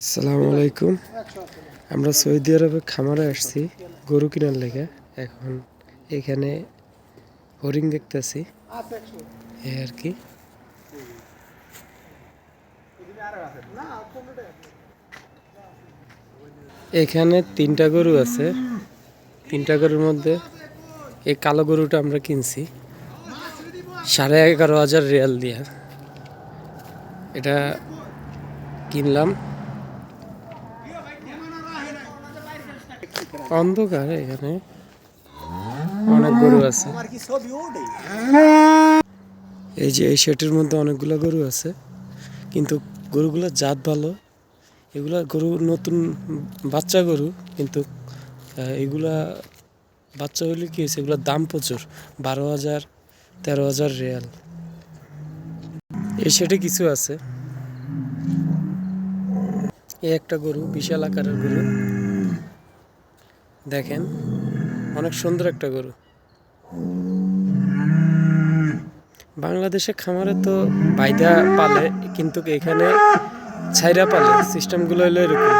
আসসালামু আলাইকুম। আমরা সৌদি আরবে খামারে আসছি গরু কেনার লেগে। এখন এখানে হরিণ দেখতেছি, এই আর কি। এখানে তিনটা গরু আছে। তিনটা গরুর মধ্যে এই কালো গরুটা আমরা কিনছি 11,500 রিয়াল দিয়া। এটা কিনলাম। অন্ধকার, এখানে অনেক গরু আছে। এই যে এই শেটের মধ্যে অনেকগুলো গরু আছে, কিন্তু গরুগুলোর জাত ভালো। এগুলা গরু নতুন বাচ্চা গরু, কিন্তু এগুলা বাচ্চা হইলে কি হয়েছে, এগুলোর দাম প্রচুর, 12,000 13,000 রিয়াল। এই শেটে কিছু আছে। এই একটা গরু, বিশাল আকারের গরু, দেখেন অনেক সুন্দর একটা গরু। বাংলাদেশে খামারে তো বাইদা পালে, কিন্তু এখানে ছাইরা পালে। সিস্টেমগুলো হলো এরকম।